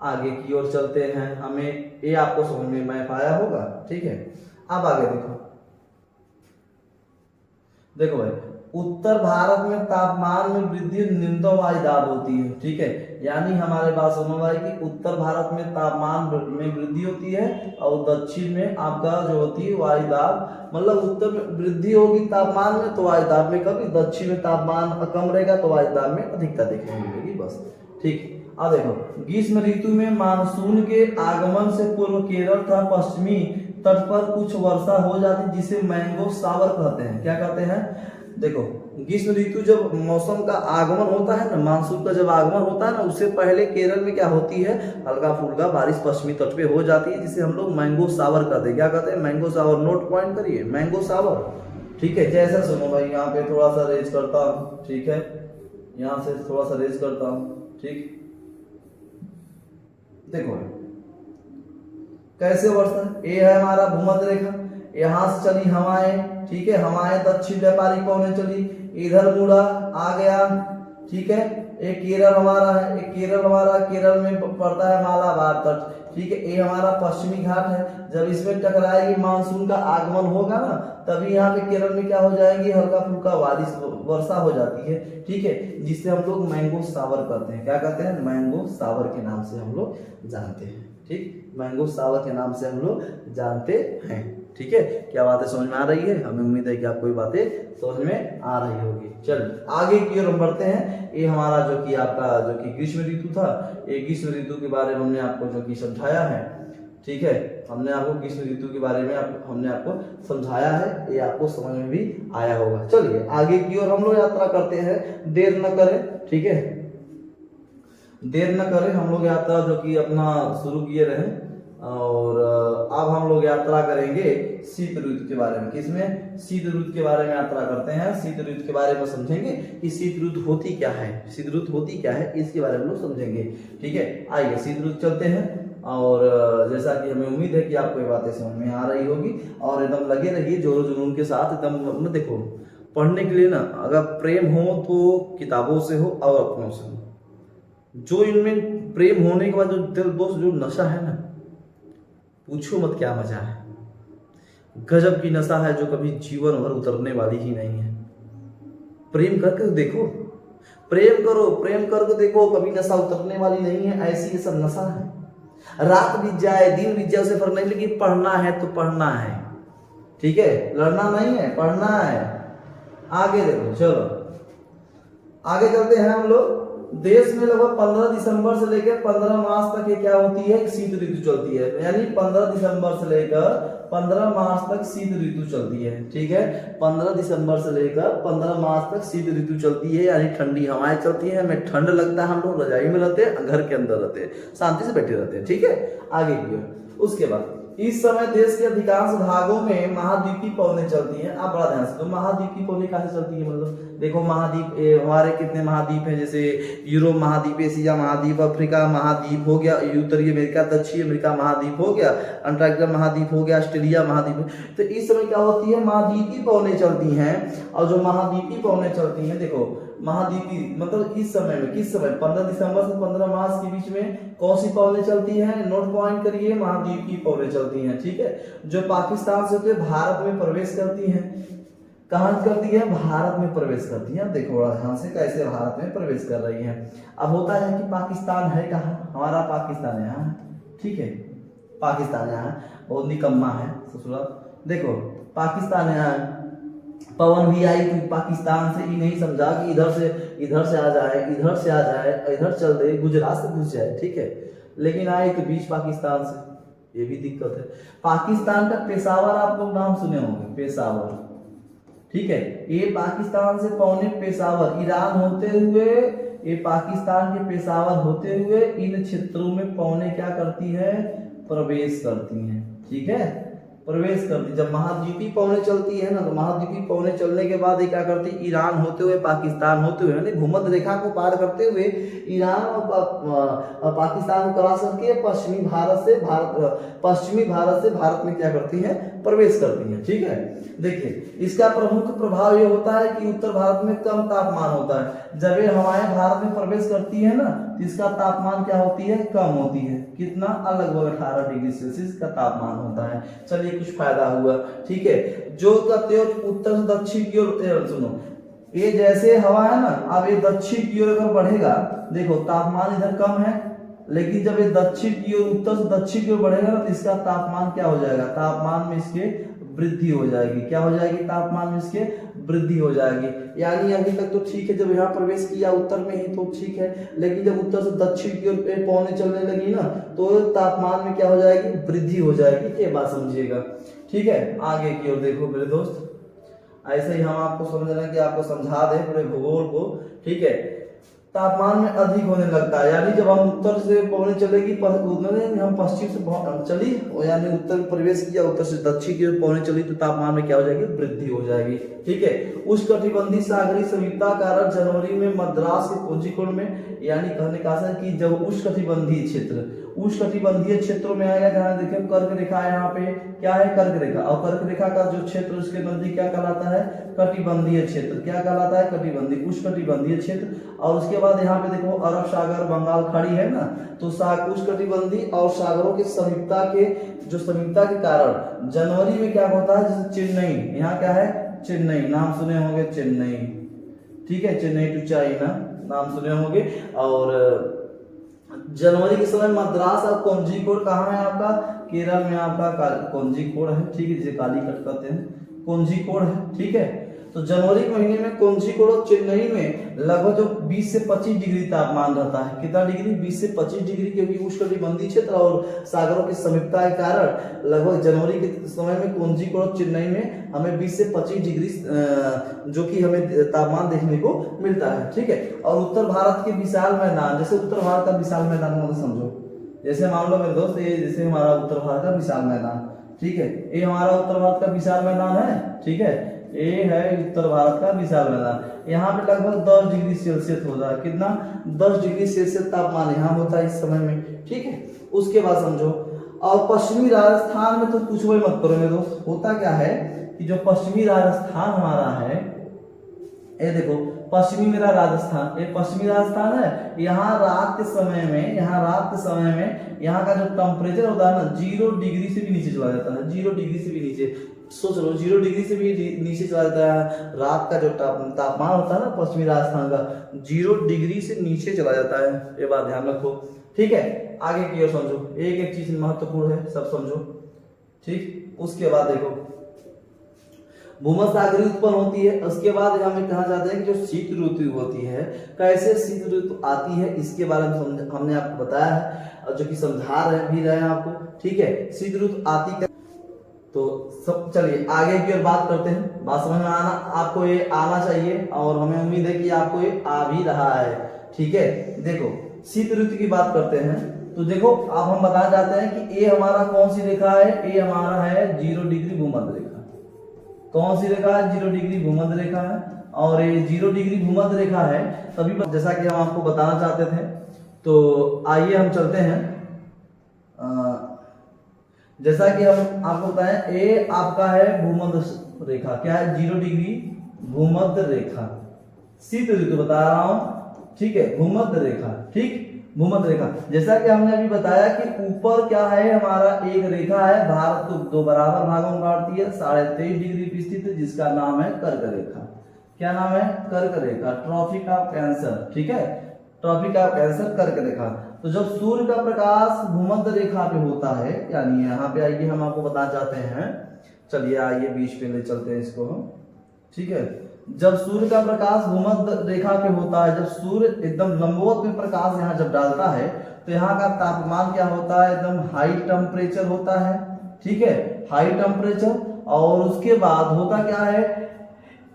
आगे की ओर चलते हैं, हमें ये आपको समझ में मैप आया होगा, ठीक है। अब आगे देखो भाई, उत्तर भारत में तापमान में वृद्धि न्यूनतम वायुदाब होती है, ठीक है। यानी हमारे बात सुनो भाई कि उत्तर भारत में तापमान में वृद्धि होती है और दक्षिण में आपका जो होती है वायुदाब, मतलब उत्तर में वृद्धि होगी तापमान में तो वायुदाब में कभी, दक्षिण में तापमान कम रहेगा तो वायुदाब में अधिकता देखने मिलेगी, बस, ठीक। अब देखो ग्रीष्म ऋतु में मानसून के आगमन से पूर्व केरल तथा पश्चिमी तट पर कुछ वर्षा हो जाती है जिसे मैंगो सावर कहते हैं। क्या कहते हैं, देखो ग्रीष्म ऋतु जब मौसम का आगमन होता है ना, मानसून का जब आगमन होता है ना, उससे पहले केरल में क्या होती है, हल्का फुल्का बारिश पश्चिमी तट पे हो जाती है जिसे हम लोग मैंगो सावर कहते हैं। क्या कहते हैं, मैंगो सावर, नोट पॉइंट करिए, मैंगो सावर, ठीक है। जैसा सुनो भाई, यहाँ पे थोड़ा सा रेज करता हूँ, ठीक है, यहाँ से थोड़ा सा रेज करता हूँ, ठीक। देखो कैसे वर्षा, ये है हमारा भूमध्य रेखा, यहाँ से चली हवाएं, ठीक है, हवाएं दक्षिण व्यापारी कोने चली, इधर मुड़ा आ गया, ठीक है। एक केरल हमारा है, एक केरल हमारा, केरल में पड़ता है मालाबार तट, ठीक है। ये हमारा पश्चिमी घाट है, जब इसमें टकराएगी मानसून का आगमन होगा ना, तभी यहाँ पे केरल में क्या हो जाएगी, हल्का फुल्का बारिश वर्षा हो जाती है, ठीक है, जिससे हम लोग मैंगो सावर कहते हैं। क्या कहते हैं, मैंगो सावर के नाम से हम लोग जानते हैं, ठीक, मैंगो सावर के नाम से हम लोग जानते हैं, ठीक है। क्या बातें समझ में आ रही है, हमें उम्मीद है कि आपको ये बातें समझ में आ रही होगी। चल आगे की ओर हम बढ़ते हैं। ये हमारा जो कि आपका जो कि ग्रीष्म ऋतु था, ये ग्रीष्म ऋतु के बारे में हमने आपको जो कि समझाया है, ठीक है। हमने आपको ग्रीष्म ऋतु के बारे में हमने आपको समझाया है, ये आपको समझ में भी आया होगा। चलिए आगे की ओर हम लोग यात्रा करते हैं, देर न करें, ठीक है, देर न करें, हम लोग यात्रा जो कि अपना शुरू किए रहे। और अब हम लोग यात्रा करेंगे शीत ऋतु के बारे में। किसमें, शीत ऋतु के बारे में यात्रा करते हैं। शीत ऋतु के बारे में समझेंगे कि शीत ऋतु होती क्या है, शीत ऋतु होती क्या है, इसके बारे में लोग समझेंगे, ठीक है। आइए शीत ऋतु चलते हैं, और जैसा कि हमें उम्मीद है कि आपको ये बातें समझ में आ रही होगी, और एकदम लगे रहिए जोरों जुनून के साथ एकदम। देखो पढ़ने के लिए ना, अगर प्रेम हो तो किताबों से हो और अपनों से हो। जो इनमें प्रेम होने के बाद जो दोस्त जो नशा है ना, पूछो मत क्या मजा है, गजब की नशा है जो कभी जीवन भर उतरने वाली ही नहीं है। प्रेम करके देखो, प्रेम करो, प्रेम करके देखो, कभी नशा उतरने वाली नहीं है, ऐसी ये सब नशा है। रात बीत जाए दिन बीत जाए उसे फर्क नहीं, लेकिन पढ़ना है तो पढ़ना है, ठीक है, लड़ना नहीं है, पढ़ना है। आगे देखो, चलो आगे चलते हैं हम लोग। देश में लगभग 15 दिसंबर से लेकर 15 मार्च तक ये क्या होती है, शीत ऋतु चलती है। यानी 15 दिसंबर से लेकर 15 मार्च तक शीत ऋतु चलती है। ठीक है, 15 दिसंबर से लेकर 15 मार्च तक शीत ऋतु चलती है, यानी ठंडी हवाएं चलती है, हमें ठंड लगता है, हम लोग रजाई में रहते हैं, घर के अंदर रहते हैं, शांति से बैठे रहते हैं। ठीक है, आगे की ओर। उसके बाद इस समय देश के अधिकांश भागों में महाद्वीपीय पवनें चलती हैं। आप बड़ा ध्यान से, तो महाद्वीपीय पवनें कैसे चलती है, मतलब देखो महाद्वीप हमारे कितने महाद्वीप हैं, जैसे यूरोप महाद्वीप, एशिया महाद्वीप, अफ्रीका महाद्वीप हो गया, उत्तरी अमेरिका, दक्षिण अमेरिका महाद्वीप हो गया, अंटार्कटिका महाद्वीप हो गया, ऑस्ट्रेलिया महाद्वीप। तो इस समय क्या होती है, महाद्वीपीय पवनें चलती हैं। और जो महाद्वीपीय पवनें चलती हैं, देखो महाद्वीपीय मतलब इस समय में, किस समय, 15 दिसंबर से 15 मार्च के बीच में कौन सी पवनें चलती हैं, नोट पॉइंट करिए, महाद्वीपीय पवनें चलती हैं। ठीक है, जो पाकिस्तान से होते भारत में प्रवेश करती हैं। कहां करती है, भारत में प्रवेश करती है। देखो बड़ा ध्यान से कैसे भारत में प्रवेश कर रही है। अब होता है कि पाकिस्तान है कहाँ, हमारा पाकिस्तान यहाँ है। ठीक है, पाकिस्तान यहाँ बहुत निकम्मा है ससुराल। देखो पाकिस्तान यहाँ पवन भी आई तो पाकिस्तान से ही नहीं समझा कि इधर से आ जाए, इधर से आ जाए, इधर चल दे, गुजरात से घुस जाए। ठीक है, लेकिन आए तो बीच पाकिस्तान से, ये भी दिक्कत है। पाकिस्तान का पेशावर आप लोग नाम सुने होंगे, पेशावर। ठीक है, ये पाकिस्तान से पौने पेशावर, ईरान होते हुए, ये पाकिस्तान के पेशावर होते हुए इन क्षेत्रों में पौने क्या करती है, प्रवेश करती हैं। ठीक है, प्रवेश करती। जब महाद्वीपीय पवनें चलती है ना, तो महाद्वीपीय पवनें चलने के बाद ये क्या करती, ईरान होते हुए, पाकिस्तान होते हुए, यानी भूमध्य रेखा को पार करते हुए ईरान और पाकिस्तान को क्रॉस करके पश्चिमी भारत से भारत में क्या करती है, प्रवेश करती है। ठीक है, देखिए इसका प्रमुख प्रभाव ये होता है कि उत्तर भारत में कम तापमान होता है। जब ये हवाएं भारत में प्रवेश करती है ना, तो इसका तापमान क्या होती है, कम होती है। कितना, लगभग 18 डिग्री सेल्सियस का तापमान होता है। चलिए कुछ फायदा हुआ। ठीक है, जो कहते हो उत्तर से दक्षिण की ओर, सुनो ये जैसे हवा है ना, अब ये दक्षिण की ओर अगर बढ़ेगा, देखो तापमान इधर कम है, लेकिन जब ये दक्षिण की ओर, उत्तर से दक्षिण की ओर बढ़ेगा ना, तो इसका तापमान क्या हो जाएगा, तापमान में इसके वृद्धि हो जाएगी। क्या हो जाएगी, तापमान में इसके वृद्धि हो जाएगी। यानी अभी तक तो ठीक है, जब यहाँ प्रवेश किया उत्तर में ही तो ठीक है, लेकिन जब उत्तर से दक्षिण की ओर पवनें चलने लगी ना, तो तापमान में क्या हो जाएगी, वृद्धि हो जाएगी। ये बात समझिएगा। ठीक है, आगे की ओर देखो मेरे दोस्त, ऐसे ही हम आपको समझना कि आपको समझा दें पूरे भूगोल को। ठीक है, तापमान में अधिक होने लगता है, यानी जब हम उत्तर से पवनें चलेगी, हम पश्चिम से चली, यानी उत्तर प्रवेश किया, उत्तर से दक्षिण की ओर पवनें चली, तो तापमान में क्या हो जाएगी, वृद्धि हो जाएगी। ठीक है, उष्णकटिबंधीय सागरीय सविता कारण जनवरी में मद्रास के कोझिकोड में, यानी कहने का कि जब उष्णकटिबंधीय क्षेत्रों में आएगा, जहाँ देखिए कर्क रेखा है, यहाँ पे क्या है, कर्क रेखा, और कर्क रेखा का जो क्षेत्र उसके नजदीक क्या कहलाता है, कटिबंधीय क्षेत्र। क्या कहलाता है, कटिबंधीय, उष्णकटिबंधीय क्षेत्र। और उसके बाद यहाँ पे देखो अरब सागर, बंगाल खाड़ी है ना, तो उष्णकटिबंधीय और सागरों की समीपता के कारण जनवरी में क्या होता है, जैसे चेन्नई, यहाँ क्या है, चेन्नई, नाम सुने होंगे चेन्नई। ठीक है, चेन्नई टू चाइना नाम सुने होंगे। और जनवरी के समय मद्रास और कोझिकोड कहाँ है आपका, केरल में आपका कोझिकोड है। ठीक है, जिसे कालीकट कहते हैं, कोझिकोड है। ठीक है, तो जनवरी के महीने में कोझिकोड और चेन्नई में लगभग जो 20 से 25 डिग्री तापमान रहता है। कितना डिग्री, 20 से 25 डिग्री, क्योंकि उष्णकटिबंधीय क्षेत्र और सागरों की समीपता के कारण लगभग जनवरी के समय में कोझिकोड और चेन्नई में हमें 20 से 25 डिग्री जो कि हमें तापमान देखने को मिलता है। ठीक है, और उत्तर भारत के विशाल मैदान, जैसे उत्तर भारत का विशाल मैदान मतलब समझो, जैसे मान लो मेरे दोस्त, ये जैसे हमारा उत्तर भारत का विशाल मैदान। ठीक है, ये हमारा उत्तर भारत का विशाल मैदान है। ठीक है, ये है उत्तर भारत का विशाल मैदान। यहाँ पे लगभग 10 डिग्री सेल्सियस होता है। कितना, 10 डिग्री सेल्सियस तापमान यहाँ होता है इस समय में। ठीक है, उसके बाद समझो, और पश्चिमी राजस्थान में तो कुछ भी मत करो मेरे दोस्त। होता क्या है कि जो पश्चिमी राजस्थान हमारा है, ये देखो पश्चिमी मेरा राजस्थान, ये पश्चिमी राजस्थान है। यहाँ रात के समय में यहाँ का जो टेम्परेचर होता है ना, 0 डिग्री से भी नीचे चला जाता है। 0 डिग्री से भी नीचे, सोच लो 0 डिग्री से भी नीचे चला जाता है। रात का जो तापमान होता है ना पश्चिमी राजस्थान का, 0 डिग्री से नीचे चला जाता है। ये बात ध्यान रखो। ठीक है, आगे की ओर समझो, एक एक चीज महत्वपूर्ण है, सब समझो। ठीक, उसके बाद देखो भूमध्य सागरीय उत्पन्न होती है। उसके बाद हमें कहा जाता है कि जो शीत ऋतु होती है, कैसे शीत ऋतु आती है इसके बारे में हमने आपको बताया है, और जो कि समझा भी रहे हैं आपको, ठीक है। शीत ऋतु आती है तो सब, चलिए आगे की ओर बात करते हैं। बात समझ में आपको ये आना चाहिए, और हमें उम्मीद है कि आपको ये आ भी रहा है, ठीक है। देखो शीत ऋतु की बात करते हैं, तो देखो अब हम बता जाते हैं कि ये हमारा कौन सी रेखा है, ये हमारा है 0 डिग्री भूमध्य रेखा। कौन सी रेखा है? 0 डिग्री भूमध्य रेखा है, और ये 0 डिग्री भूमध्य रेखा है। तभी जैसा कि हम आपको बताना चाहते थे, तो आइए हम चलते हैं। जैसा कि हम आपको बताएं, ये आपका है भूमध्य रेखा, क्या है? 0 डिग्री भूमध्य रेखा, शीत ऋतु बता रहा हूं, ठीक है, भूमध्य रेखा, ठीक, भूमध्य रेखा। जैसा कि हमने अभी बताया कि ऊपर क्या है, हमारा एक रेखा है, भारत को 2 बराबर भागों में बांटती है, 23.5 डिग्री पे स्थित है, जिसका नाम है कर्क रेखा। क्या नाम है? कर्क रेखा, ट्रॉपिक ऑफ कैंसर, ठीक है, ट्रॉपिक ऑफ कैंसर, कर्क रेखा। तो जब सूर्य का प्रकाश भूमध्य रेखा पे होता है, यानी यहाँ पे आइए हम आपको बताना चाहते हैं, चलिए आइए बीच पे ले चलते हैं इसको हम, ठीक है। जब सूर्य का प्रकाश भूमध्य रेखा पे होता है, जब सूर्य एकदम लंबवत में प्रकाश यहाँ जब डालता है, तो यहाँ का तापमान क्या होता है? एकदम हाई टेम्परेचर होता है, ठीक है, हाई टेम्परेचर। और उसके बाद होता क्या है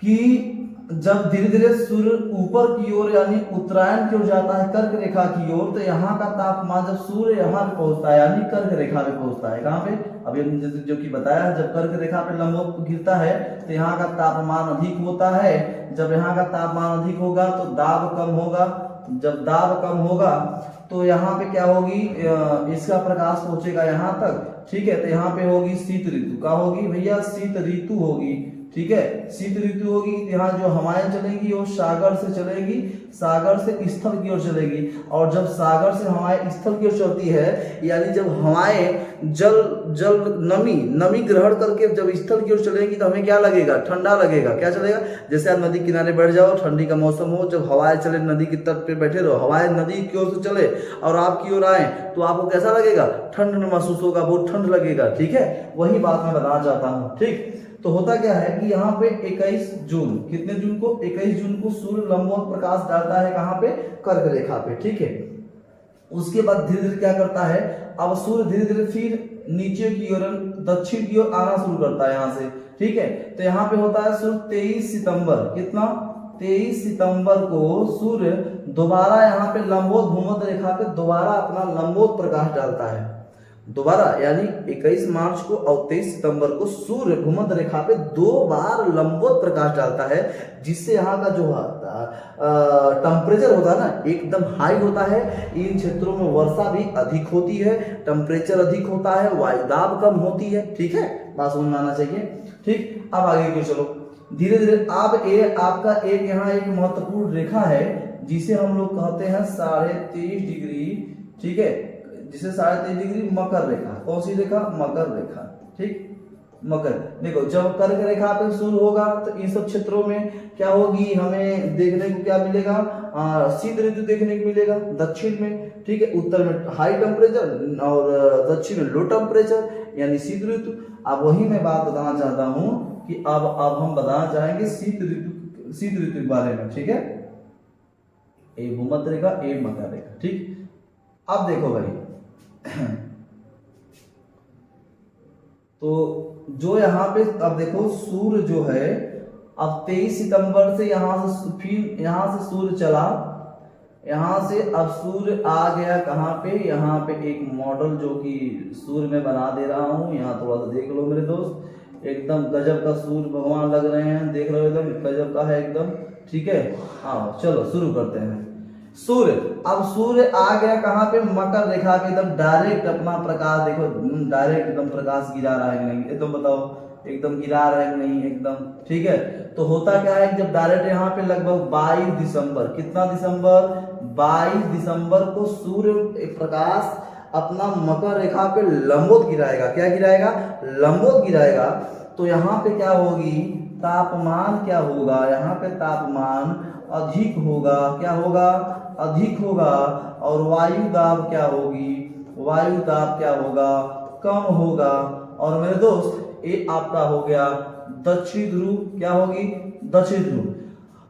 कि जब धीरे धीरे सूर्य ऊपर की ओर यानी उत्तरायण की ओर जाता है, कर्क रेखा की ओर, तो यहाँ का तापमान जब सूर्य यहाँ पे पहुंचता है यानी कर्क रेखा पे पहुंचता है, कहाँ पे? अभी हमने जो कि बताया, जब कर्क रेखा पे लंबवत गिरता है तो यहाँ का तापमान अधिक होता है। जब यहाँ का तापमान अधिक होगा तो दाब कम होगा, जब दाब कम होगा तो यहाँ पे क्या होगी, इसका प्रकाश पहुंचेगा यहाँ तक, ठीक है। तो यहाँ पे होगी शीत ऋतु, क्या होगी भैया? शीत ऋतु होगी, ठीक है, शीत ऋतु होगी। यहाँ जो हवाएं चलेंगी वो सागर से चलेगी, सागर से स्थल की ओर चलेगी, और जब सागर से हवाएं स्थल की ओर चलती है, यानी जब हवाएं जल नमी ग्रहण करके जब स्थल की ओर चलेगी, तो हमें क्या लगेगा? ठंडा लगेगा। क्या चलेगा? जैसे आप नदी किनारे बैठ जाओ, ठंडी का मौसम हो, जब हवाएं चले, नदी के तट पे बैठे रहो, हवाएं नदी की ओर से चले और आपकी ओर आए, तो आपको कैसा लगेगा? ठंड महसूस होगा, बहुत ठंड लगेगा, ठीक है। वही बात मैं बताना चाहता हूँ, ठीक। तो होता क्या है कि यहाँ पे 21 जून, कितने जून को? 21 जून को सूर्य लंबवत प्रकाश डालता है, कहाँ पे? कर्क रेखा पे, ठीक है। उसके बाद धीरे धीरे क्या करता है, अब सूर्य धीरे धीरे फिर नीचे की ओर, दक्षिण की ओर आना शुरू करता है यहाँ से, ठीक है। तो यहाँ पे होता है सूर्य 23 सितंबर, कितना? 23 सितंबर को सूर्य दोबारा यहाँ पे लंबवत भूमध्य रेखा पे दोबारा अपना लंबवत प्रकाश डालता है, दोबारा, यानी 21 मार्च को और 23 सितंबर को सूर्य भूमध्य रेखा पे 2 बार लंबवत प्रकाश डालता है, जिससे यहाँ का जो टेम्परेचर होता है ना, एकदम हाई होता है। इन क्षेत्रों में वर्षा भी अधिक होती है, टेम्परेचर अधिक होता है, वायुदाब कम होती है, ठीक है, बात समझ में आना चाहिए, ठीक। अब आगे क्यों, चलो धीरे धीरे। अब ये आपका एक यहाँ एक महत्वपूर्ण रेखा है, जिसे हम लोग कहते हैं 23.5 डिग्री, ठीक है, जिसे 23.5 डिग्री मकर रेखा। कौन सी रेखा? मकर रेखा, ठीक, मकर। देखो जब कर्क रेखा पे शुरू होगा तो इन सब क्षेत्रों में क्या होगी, हमें देखने को क्या मिलेगा? शीत ऋतु देखने को मिलेगा दक्षिण में, ठीक है, उत्तर में हाई टेम्परेचर और दक्षिण में लो टेम्परेचर, यानी शीत ऋतु। अब वही मैं बात बताना चाहता हूँ कि अब हम बताना चाहेंगे शीत ऋतु के बारे में, ठीक है। ए भूमध्य रेखा, ए मकर रेखा, ठीक। अब देखो भाई, तो जो यहाँ पे अब देखो सूर्य जो है, अब 23 सितंबर से यहाँ से फिर यहाँ से सूर्य चला, यहाँ से अब सूर्य आ गया कहाँ पे? यहाँ पे एक मॉडल जो कि सूर्य में बना दे रहा हूँ, यहाँ थोड़ा सा देख लो मेरे दोस्त, एकदम गजब का सूर्य भगवान लग रहे हैं, देख रहे हो, एकदम गजब का है एकदम, ठीक है। हाँ चलो शुरू करते हैं। सूर्य, अब सूर्य आ गया कहाँ पे? मकर रेखा पे, एकदम डायरेक्ट अपना प्रकाश, देखो डायरेक्ट एकदम प्रकाश गिरा रहा है नहीं, एकदम बताओ, एकदम गिरा रहा है नहीं, एकदम, ठीक है। तो होता क्या है, जब डायरेक्ट यहाँ पे लगभग 22 दिसंबर, कितना दिसंबर? 22 दिसंबर को सूर्य प्रकाश अपना मकर रेखा पे लंबवत गिराएगा। क्या गिराएगा? लंबवत गिराएगा। तो यहाँ पे क्या होगी? तापमान क्या होगा? यहाँ पे तापमान अधिक होगा। क्या होगा? अधिक होगा। और वायु दाब क्या होगी? वायु दाब क्या होगा? कम होगा। और मेरे दोस्त ये आपका हो गया दक्षिण ध्रुव, क्या होगी दक्षिण ध्रुव।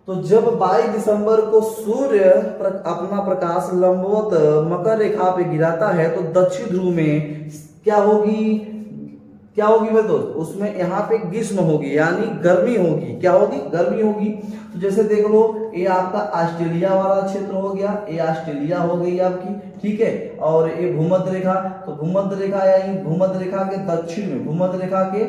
तो जब 22 दिसंबर को सूर्य अपना प्रकाश लंबवत मकर रेखा पे गिराता है तो दक्षिण ध्रुव में क्या होगी मेरे दोस्त, उसमें यहाँ पे ग्रीष्म होगी यानी गर्मी होगी। क्या होगी, गर्मी होगी। तो जैसे देख लो ये आपका ऑस्ट्रेलिया वाला क्षेत्र हो गया, ये ऑस्ट्रेलिया हो गई आपकी, ठीक है। और ये भूमध्य रेखा, तो भूमध्य रेखा यानी भूमध्य रेखा के दक्षिण में, भूमध्य रेखा के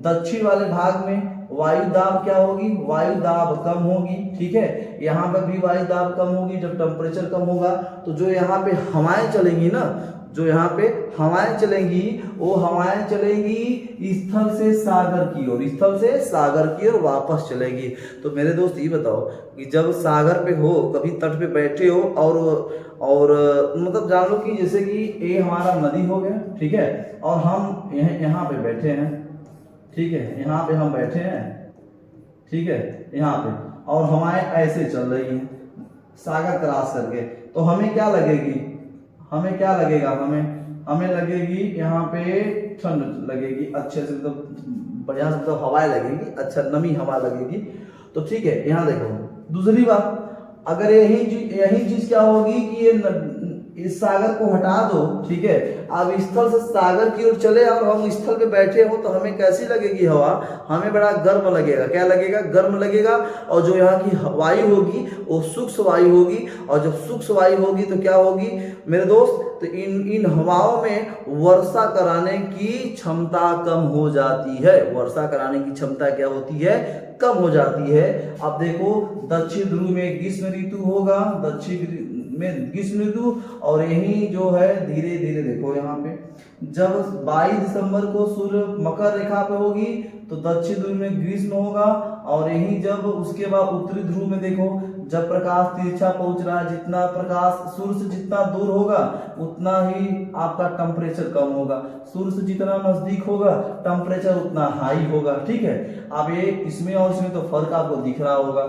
दक्षिण वाले भाग में वायु दाब क्या होगी, वायु दाब कम होगी, ठीक है। यहाँ पर भी वायु दाब कम होगी। जब टेम्परेचर कम होगा तो जो यहाँ पे हवाएं चलेंगी ना, जो यहाँ पे हवाएं चलेंगी वो हवाएं चलेंगी स्थल से सागर की ओर, स्थल से सागर की ओर वापस चलेगी। तो मेरे दोस्त ये बताओ कि जब सागर पे हो, कभी तट पे बैठे हो और मतलब जान लो कि जैसे कि ये हमारा नदी हो गया, ठीक है, और हम यहाँ पे बैठे हैं, ठीक है, यहाँ पे हम बैठे हैं, ठीक है, यहाँ पे, और हवाएं ऐसे चल रही हैं सागर क्रॉस करके, तो हमें क्या लगेगी, हमें क्या लगेगा, हमें लगेगी यहाँ पे ठंड लगेगी अच्छे से, मतलब बढ़िया से, मतलब हवाएं लगेगी, अच्छा नमी हवा लगेगी। तो ठीक है, यहाँ देखो दूसरी बात, अगर यही चीज क्या होगी कि ये इस सागर को हटा दो, ठीक है, अब स्थल से सागर की ओर चले और हम स्थल पे बैठे हो तो हमें कैसी लगेगी हवा, हमें बड़ा गर्म लगेगा। क्या लगेगा, गर्म लगेगा। और जो यहाँ की वायु होगी वो सूक्ष्म वायु होगी, और जब सूक्ष्म वायु होगी तो क्या होगी मेरे दोस्त, तो इन हवाओं में वर्षा कराने की क्षमता कम हो जाती है। वर्षा कराने की क्षमता क्या होती है, कम हो जाती है। अब देखो दक्षिण ध्रुव में ग्रीष्म ऋतु होगा, दक्षिण में ग्रीष्म ऋतु, और यही जो है धीरे धीरे देखो यहाँ पे जब 22 दिसंबर को सूर्य मकर रेखा पे होगी तो दक्षिण ध्रुव में ग्रीष्म होगा। और यही जब उसके बाद उत्तरी ध्रुव में देखो जब प्रकाश तिरछा पहुंच रहा है, जितना प्रकाश सूर्य से जितना दूर होगा उतना ही आपका टेम्परेचर कम होगा, सूर्य से जितना नजदीक होगा टेम्परेचर उतना हाई होगा, ठीक है। अब ये इसमें और इसमें तो फर्क आपको दिख रहा होगा।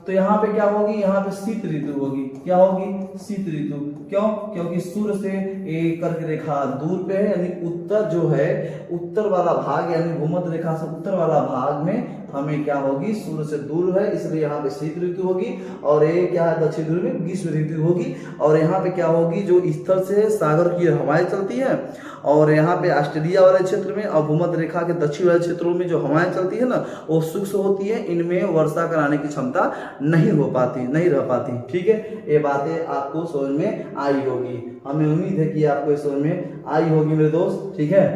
तो यहाँ पे क्या होगी, यहाँ पे शीत ऋतु होगी। क्या होगी, शीत ऋतु। क्यों, क्योंकि सूर्य से एक कर्क रेखा दूर पे है, यानी उत्तर जो है, उत्तर वाला भाग यानी भूमध्य रेखा से उत्तर वाला भाग में हमें क्या होगी, सूर्य से दूर है, इसलिए यहाँ पे शीत ऋतु होगी। और ये क्या है, दक्षिण ध्रुव में ग्रीष्म ऋतु होगी। और यहाँ पे क्या होगी, जो स्थल से सागर की हवाएं चलती है, और यहाँ पे ऑस्ट्रेलिया वाले क्षेत्र में और भूमध्य रेखा के दक्षिण वाले क्षेत्रों में जो हवाएं चलती है ना, वो सूक्ष्म होती है, इनमें वर्षा कराने की क्षमता नहीं रह पाती, ठीक है। ये बातें आपको समझ में आई होगी, हमें उम्मीद है कि आपको समझ में आई होगी मेरे दोस्त, ठीक है।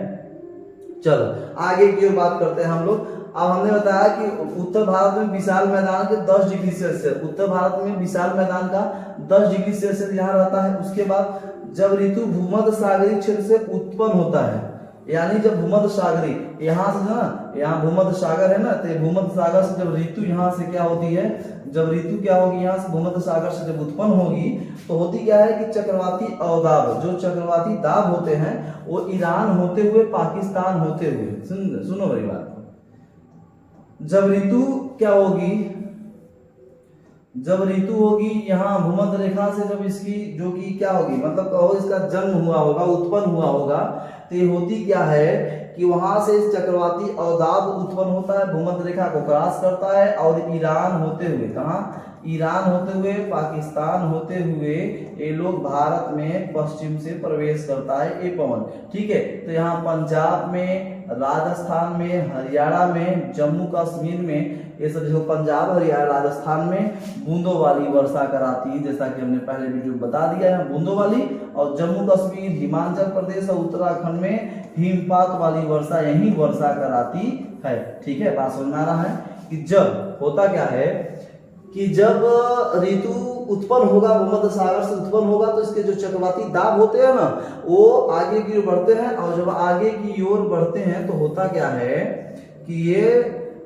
चलो आगे की ओर बात करते हैं हम लोग। अब हमने बताया कि उत्तर भारत में विशाल मैदान के 10 डिग्री सेल्सियस, उत्तर भारत में विशाल मैदान का 10 डिग्री सेल्सियस यहाँ रहता है। उसके बाद जब ऋतु भूमध्य सागरीय क्षेत्र से उत्पन्न होता है, यानी जब भूमध्य सागरीय यहाँ से ना, यहाँ भूमध्य सागर है ना, तो भूमध्य सागर से जब ऋतु यहाँ से क्या होती है, जब ऋतु क्या होगी यहाँ से भूमध्य सागर से जब उत्पन्न होगी तो होती क्या है कि चक्रवाती अवदाब, जो चक्रवाती दाब होते हैं वो ईरान होते हुए पाकिस्तान होते हुए, सुनो मेरी बात, जब ऋतु क्या होगी, जब ऋतु होगी यहाँ भूमध्य रेखा से, जब इसकी जो कि क्या होगी, मतलब कहो इसका जन्म हुआ होगा, उत्पन्न हुआ होगा, तो ये होती क्या है कि वहां से चक्रवाती अवदाब उत्पन्न होता है, भूमध्य रेखा को क्रॉस करता है, और ईरान होते हुए, कहाँ, ईरान होते हुए पाकिस्तान होते हुए ये लोग भारत में पश्चिम से प्रवेश करता है ये पवन, ठीक है। तो यहाँ पंजाब में, राजस्थान में, हरियाणा में, जम्मू कश्मीर में, ये सब जो पंजाब, हरियाणा, राजस्थान में बूंदों वाली वर्षा कराती है, जैसा कि हमने पहले वीडियो बता दिया है, बूंदों वाली। और जम्मू कश्मीर, हिमाचल प्रदेश और उत्तराखंड में हिमपात वाली वर्षा यही वर्षा कराती है, ठीक है। बात समझ में आ रहा है कि जब होता क्या है कि जब ऋतु उत्पन्न होगा, भूमध्य सागर से उत्पन्न होगा, तो इसके जो चक्रवाती दाब होते हैं ना वो आगे की ओर बढ़ते हैं, और जब आगे की ओर बढ़ते हैं तो होता क्या है कि ये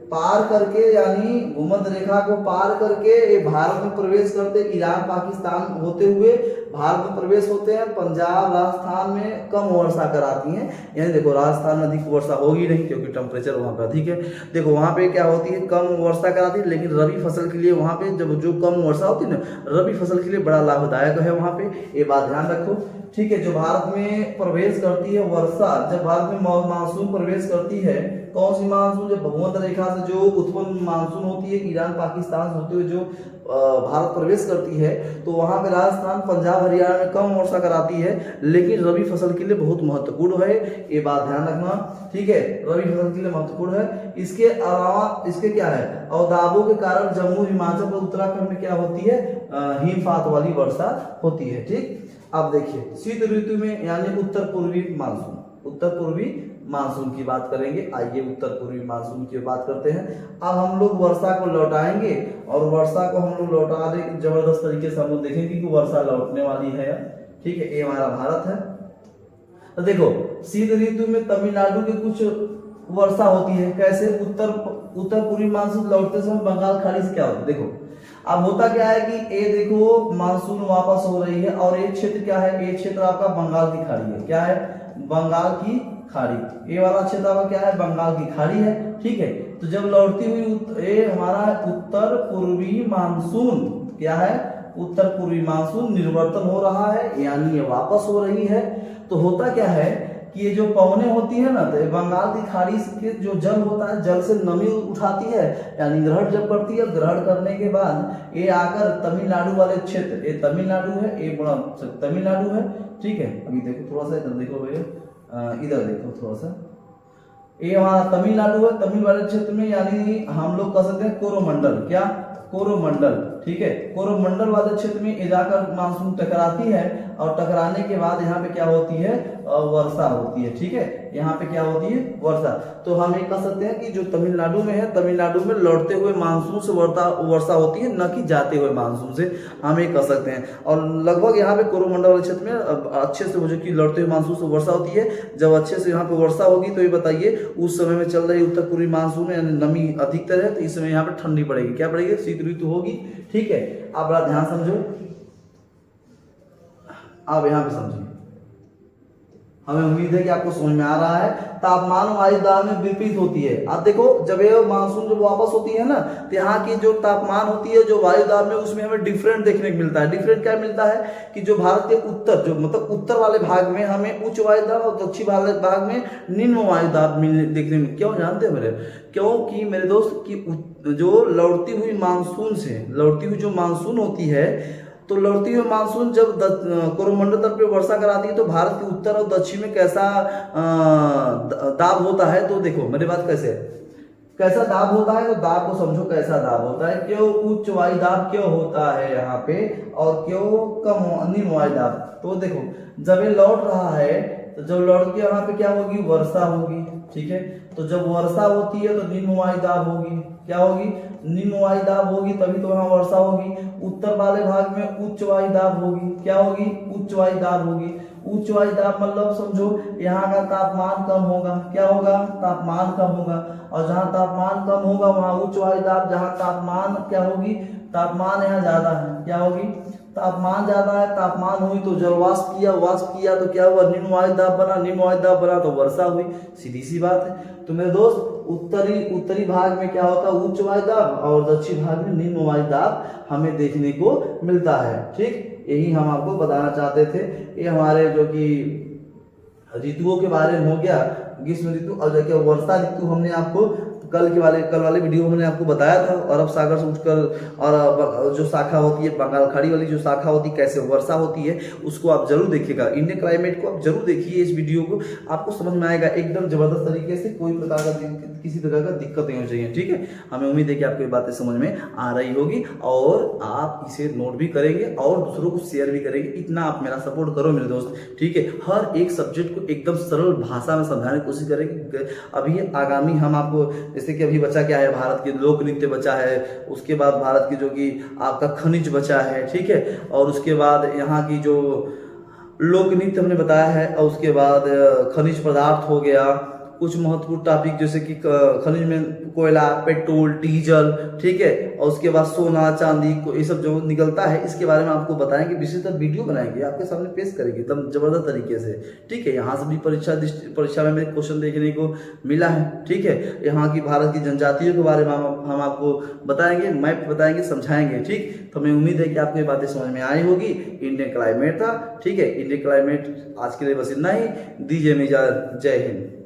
पार करके, यानी भूमध्य रेखा को पार करके ये भारत में प्रवेश करते, ईरान पाकिस्तान होते हुए भारत में प्रवेश होते हैं। पंजाब राजस्थान में कम वर्षा कराती हैं, यानी देखो राजस्थान में अधिक वर्षा होगी नहीं क्योंकि टेम्परेचर वहाँ पे अधिक है। देखो वहाँ पे क्या होती है, कम वर्षा कराती है, लेकिन रबी फसल के लिए वहाँ पे जब जो कम वर्षा होती है ना, रबी फसल के लिए बड़ा लाभदायक है वहाँ पे, ये बात ध्यान रखो। ठीक है, जो भारत में प्रवेश करती है वर्षा, जब भारत में मानसून प्रवेश करती है, कौन सी मानसून, जब भूमध्य रेखा से जो उत्पन्न मानसून होती है, ईरान पाकिस्तान से होते हुए जो भारत प्रवेश करती है, तो वहां पे राजस्थान पंजाब हरियाणा में कम वर्षा कराती है, लेकिन रबी फसल के लिए बहुत महत्वपूर्ण है, ये बात ध्यान रखना। ठीक है, रबी फसल के लिए महत्वपूर्ण है। इसके अलावा इसके क्या है, अवदाबों के कारण जम्मू हिमाचल और उत्तराखंड में क्या होती है, हिमपात वाली वर्षा होती है। ठीक, अब देखिए शीत ऋतु में यानी उत्तर पूर्वी मानसून, उत्तर पूर्वी मानसून की बात करेंगे। आइए उत्तर पूर्वी मानसून की बात करते हैं। अब हम लोग वर्षा को लौटाएंगे और वर्षा को हम लोग लौटाने जबरदस्त तरीके से हम लोग देखेंगे कि वर्षा लौटने वाली है। ठीक है, ये हमारा भारत है। तो देखो शीत ऋतु में तमिलनाडु के कुछ वर्षा होती है, कैसे, उत्तर पूर्वी मानसून लौटते समय बंगाल खाड़ी से क्या होता है, देखो अब होता क्या है कि ये देखो मानसून वापस हो रही है और एक क्षेत्र क्या है, एक क्षेत्र आपका बंगाल की खाड़ी है, क्या है, बंगाल की खाड़ी, ये वाला क्षेत्र आपका क्या है, बंगाल की खाड़ी है। ठीक है, तो जब लौटती हुई ये हमारा उत्तर पूर्वी मानसून क्या है, उत्तर पूर्वी मानसून निर्वर्तन हो रहा है, यानी ये वापस हो रही है। तो होता क्या है कि ये जो पवनें होती है ना, तो बंगाल की खाड़ी के जो जल होता है, जल से नमी उठाती है, यानी ग्रहण जब करती है, ग्रहण करने के बाद ये आकर तमिलनाडु वाले क्षेत्र, ये तमिलनाडु है, ये बड़ा तमिलनाडु है। ठीक है, अभी देखो थोड़ा सा इधर देखो भैया, इधर देखो थोड़ा सा, ये हमारा तमिलनाडु है, तमिल वाले क्षेत्र में, यानी हम लोग कह सकते हैं कोरोमंडल, क्या, कोरोमंडल। ठीक है, कोरोमंडल वाले क्षेत्र में ये जाकर मानसून टकराती है और टकराने के बाद यहाँ पे क्या होती है, वर्षा होती है। ठीक है, यहाँ पे क्या होती है, वर्षा। तो हम ये कह सकते हैं कि जो तमिलनाडु में है, तमिलनाडु में लौटते हुए मानसून से वर्षा होती है, न कि जाते हुए मानसून से, हम ये कह सकते हैं। और लगभग यहाँ पे कोरोमंडल वाले क्षेत्र में अच्छे से वो जो कि लौटते हुए मानसून से वर्षा होती है। जब अच्छे से यहाँ पे वर्षा होगी तो ये बताइए उस समय में चल रही उत्तर पूर्वी मानसून यानी नमी अधिकतर है, तो इस समय यहाँ पे ठंडी पड़ेगी, क्या पड़ेगी, शीत ऋतु होगी। ठीक है, आप बड़ा ध्यान समझो, आप यहाँ पे समझिए, हमें उम्मीद है कि आपको समझ में आ रहा है। तापमान वायुदाब में विपरीत होती है। आप देखो जब ये मानसून जब वापस होती है ना, तो यहाँ की जो तापमान होती है, जो वायुदाब में, उसमें हमें डिफरेंट देखने को मिलता है। डिफरेंट क्या मिलता है कि जो भारत के उत्तर, जो मतलब उत्तर वाले भाग में हमें उच्च वायुदाब और दक्षिण वाले भाग में निम्न वायुदाब देखने में, क्यों जानते हैं मेरे, क्योंकि मेरे दोस्त की जो लौटती हुई मानसून से, लौटती हुई जो मानसून होती है, तो लौटती हुई मानसून जब कोरोमंडल तल पे वर्षा कराती है, तो भारत के उत्तर और दक्षिण में कैसा दाब होता है। तो देखो मेरी बात कैसा दाब होता है, तो दाब को समझो, कैसा दाब होता है, क्यों उच्च वायुदाब क्यों होता है यहाँ पे और क्यों कम निम्न वायुदाब। तो देखो जब ये लौट रहा है, तो जब लौट के यहाँ पे क्या होगी, वर्षा होगी। ठीक है, तो जब वर्षा होती है तो निम्न वायुदाब होगी, क्या होगी, निम्न वायुदाब होगी, तभी तो यहाँ वर्षा होगी। उत्तर वाले भाग में उच्च वायुदाब होगी, क्या होगी, उच्च वायुदाब होगी। उच्च वायुदाब मतलब समझो यहाँ का तापमान कम होगा, क्या होगा, तापमान कम होगा, और जहाँ तापमान कम होगा वहाँ उच्च वायुदाब, जहाँ तापमान क्या होगी, तापमान यहाँ ज्यादा है, क्या होगी, तापमान ज्यादा है, तापमान हुई तो जल वाष्प किया तो क्या हुआ, निम्न वायुदाब बना, निम्न वायुदाब बना तो वर्षा हुई, सीधी सी बात है। तो मेरे दोस्त उत्तरी भाग में क्या होता है, उच्च वायुदाब, और दक्षिण भाग में निम्न वायुदाब हमें देखने को मिलता है। ठीक, यही हम आपको बताना चाहते थे। ये हमारे जो कि ऋतुओं के बारे में हो गया, ग्रीष्म ऋतु और जो वर्षा ऋतु हमने आपको कल वाले वीडियो में मैंने आपको बताया था। अरब सागर से उठकर और जो शाखा होती है बंगाल खाड़ी वाली जो शाखा होती है, कैसे वर्षा होती है, उसको आप जरूर देखिएगा। इंडियन क्लाइमेट को आप जरूर देखिए, इस वीडियो को आपको समझ में आएगा एकदम जबरदस्त तरीके से, कोई प्रकार का किसी प्रकार का दिक्कत नहीं होनी चाहिए। ठीक है, हमें उम्मीद है कि आपको ये बातें समझ में आ रही होगी और आप इसे नोट भी करेंगे और दूसरों को शेयर भी करेंगे। इतना आप मेरा सपोर्ट करो मेरे दोस्त। ठीक है, हर एक सब्जेक्ट को एकदम सरल भाषा में समझाने की कोशिश करेंगे। अभी आगामी हम आपको, जैसे कि अभी बचा क्या है, भारत के लोक नृत्य बचा है, उसके बाद भारत की जो कि आपका खनिज बचा है। ठीक है, और उसके बाद यहाँ की जो लोक नृत्य हमने बताया है, और उसके बाद खनिज पदार्थ हो गया, कुछ महत्वपूर्ण टॉपिक जैसे कि खनिज में कोयला, पेट्रोल, डीजल, ठीक है, और उसके बाद सोना, चांदी ये सब जो निकलता है इसके बारे में आपको बताएंगे, विशेषतः वीडियो बनाएंगे, आपके सामने पेश करेंगे एकदम जबरदस्त तरीके से, ठीक है। यहाँ से भी परीक्षा में मेरे क्वेश्चन देखने को मिला है, ठीक है। यहाँ की भारत की जनजातियों के बारे में हम आपको बताएंगे, मैप बताएंगे, समझाएंगे, ठीक। तो हमें उम्मीद है कि आपको ये बातें समझ में आई होगी। इंडियन क्लाइमेट था, ठीक है। इंडियन क्लाइमेट आज के लिए बस इतना ही। दीजिए इजाजत, जय हिंद।